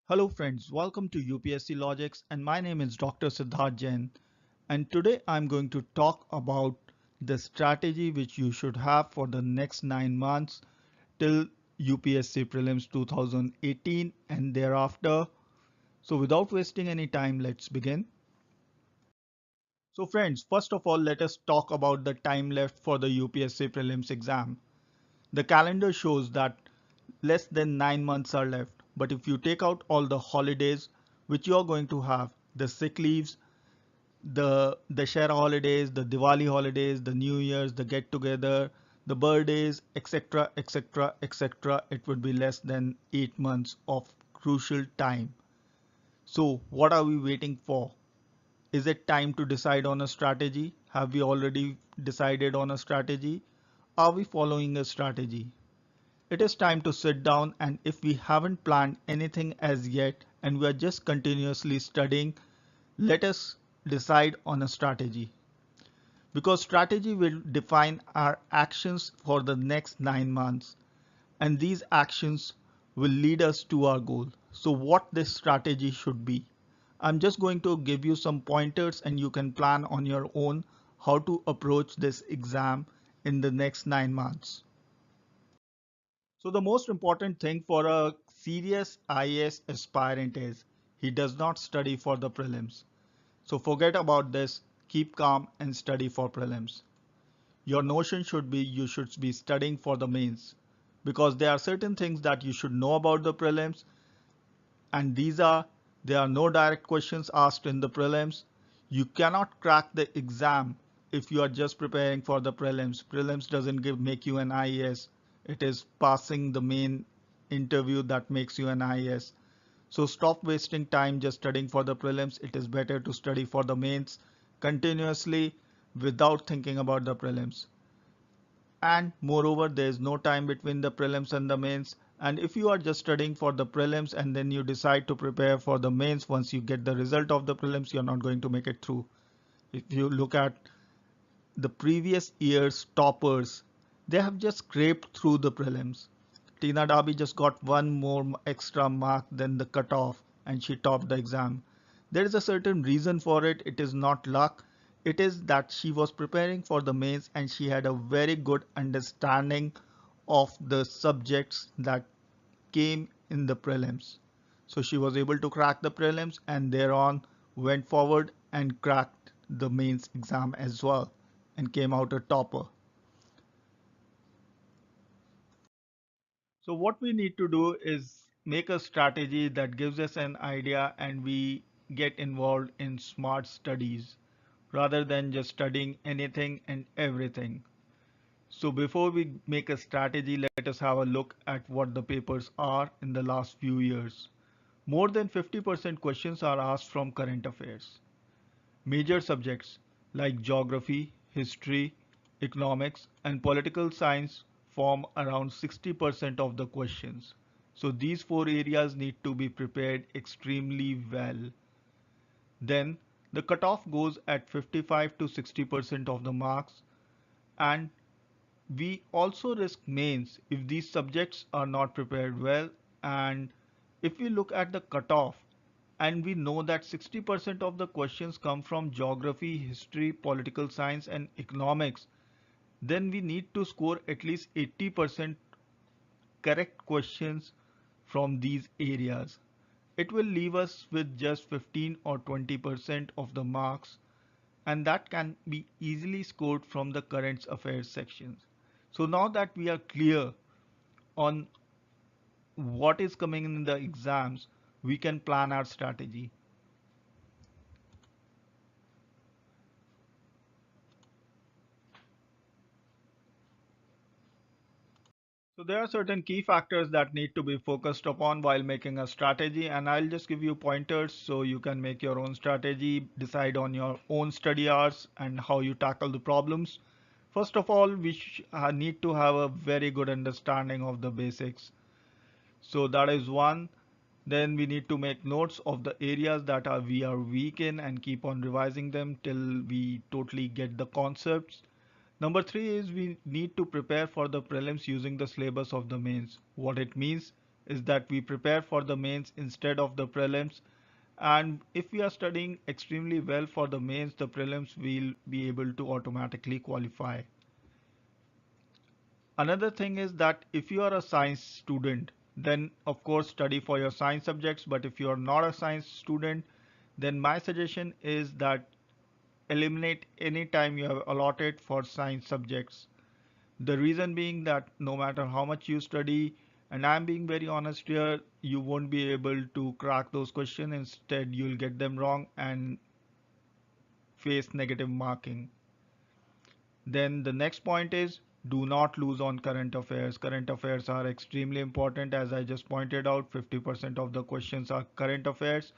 Hello friends, welcome to UPSC Logics and my name is Dr. Siddharth Jain and today I'm going to talk about the strategy which you should have for the next 9 months till UPSC Prelims 2018 and thereafter. So without wasting any time, let's begin. So friends, first of all, let us talk about the time left for the UPSC Prelims exam. The calendar shows that less than 9 months are left. But if you take out all the holidays which you are going to have, the sick leaves, the Dashera holidays, the Diwali holidays, the New Year's, the get together, the birthdays, etc., etc., etc., it would be less than 8 months of crucial time. So what are we waiting for? Is it time to decide on a strategy? Have we already decided on a strategy? Are we following a strategy? It is time to sit down, and if we haven't planned anything as yet and we are just continuously studying, let us decide on a strategy. Because strategy will define our actions for the next 9 months and these actions will lead us to our goal. So what this strategy should be. I'm just going to give you some pointers and you can plan on your own how to approach this exam in the next 9 months. So the most important thing for a serious IAS aspirant is he does not study for the prelims. So forget about this, keep calm and study for prelims. Your notion should be you should be studying for the mains because there are certain things that you should know about the prelims and there are no direct questions asked in the prelims. You cannot crack the exam if you are just preparing for the prelims. Prelims doesn't make you an IAS. It is passing the main interview that makes you an IAS. So stop wasting time just studying for the prelims. It is better to study for the mains continuously without thinking about the prelims. And moreover, there is no time between the prelims and the mains. And if you are just studying for the prelims and then you decide to prepare for the mains, once you get the result of the prelims, you're not going to make it through. If you look at the previous year's toppers, they have just scraped through the prelims. Tina Darby just got one more extra mark than the cutoff and she topped the exam. There is a certain reason for it. It is not luck. It is that she was preparing for the mains and she had a very good understanding of the subjects that came in the prelims. So she was able to crack the prelims and thereon went forward and cracked the mains exam as well and came out a topper. So what we need to do is make a strategy that gives us an idea and we get involved in smart studies rather than just studying anything and everything. So before we make a strategy, let us have a look at what the papers are in the last few years. More than 50% questions are asked from current affairs. Major subjects like geography, history, economics, and political science form around 60% of the questions. So these four areas need to be prepared extremely well. Then the cutoff goes at 55 to 60% of the marks, and we also risk mains if these subjects are not prepared well. And if we look at the cutoff and we know that 60% of the questions come from geography, history, political science and economics, then we need to score at least 80% correct questions from these areas. It will leave us with just 15 or 20% of the marks, and that can be easily scored from the current affairs sections. So now that we are clear on what is coming in the exams, we can plan our strategy. So there are certain key factors that need to be focused upon while making a strategy, and I'll just give you pointers so you can make your own strategy, decide on your own study hours and how you tackle the problems. First of all, need to have a very good understanding of the basics. So that is one. Then we need to make notes of the areas that we are weak in and keep on revising them till we totally get the concepts. Number three is we need to prepare for the prelims using the syllabus of the mains. What it means, is that we prepare for the mains instead of the prelims. And if we are studying extremely well for the mains, the prelims will be able to automatically qualify. Another thing is that if you are a science student, then of course study for your science subjects. But if you are not a science student, then my suggestion is that eliminate any time you have allotted for science subjects. The reason being that no matter how much you study, and I'm being very honest here, you won't be able to crack those questions. Instead, you'll get them wrong and face negative marking. Then the next point is do not lose on current affairs. Current affairs are extremely important. As I just pointed out, 50% of the questions are current affairs.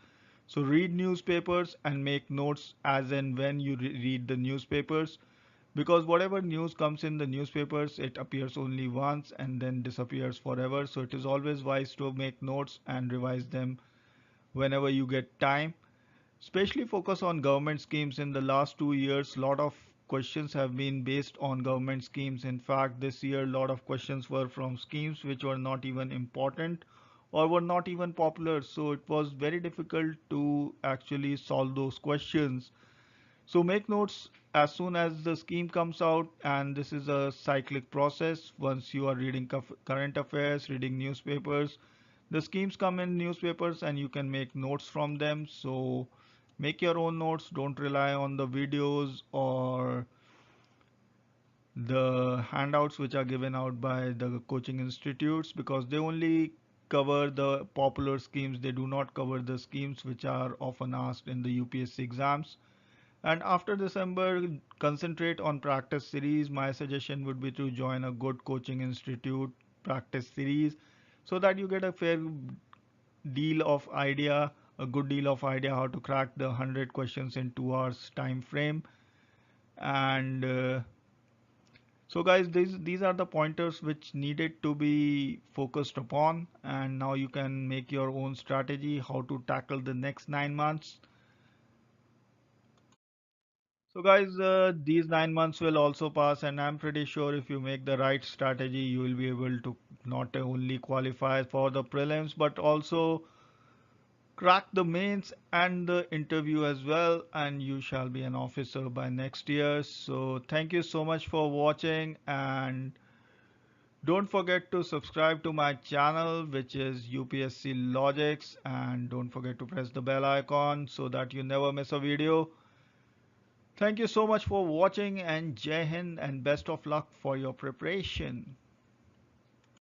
So read newspapers and make notes as and when you read the newspapers, because whatever news comes in the newspapers, it appears only once and then disappears forever. So it is always wise to make notes and revise them whenever you get time. Especially focus on government schemes. In the last 2 years, lot of questions have been based on government schemes. In fact, this year a lot of questions were from schemes which were not even important or were not even popular. So it was very difficult to actually solve those questions. So make notes as soon as the scheme comes out, and this is a cyclic process. Once you are reading current affairs, reading newspapers, the schemes come in newspapers and you can make notes from them. So make your own notes. Don't rely on the videos or the handouts which are given out by the coaching institutes, because they only cover the popular schemes. They do not cover the schemes which are often asked in the UPSC exams. And after December, concentrate on practice series. My suggestion would be to join a good coaching institute practice series so that you get a fair deal of idea, a good deal of idea how to crack the 100 questions in 2 hours time frame. And so guys, these are the pointers which needed to be focused upon, and now you can make your own strategy how to tackle the next 9 months. So guys, these 9 months will also pass, and I'm pretty sure if you make the right strategy, you will be able to not only qualify for the prelims, but also crack the mains and the interview as well, and you shall be an officer by next year. So thank you so much for watching, and don't forget to subscribe to my channel, which is UPSC Logics, and don't forget to press the bell icon so that you never miss a video. Thank you so much for watching, and Jai Hind, and best of luck for your preparation.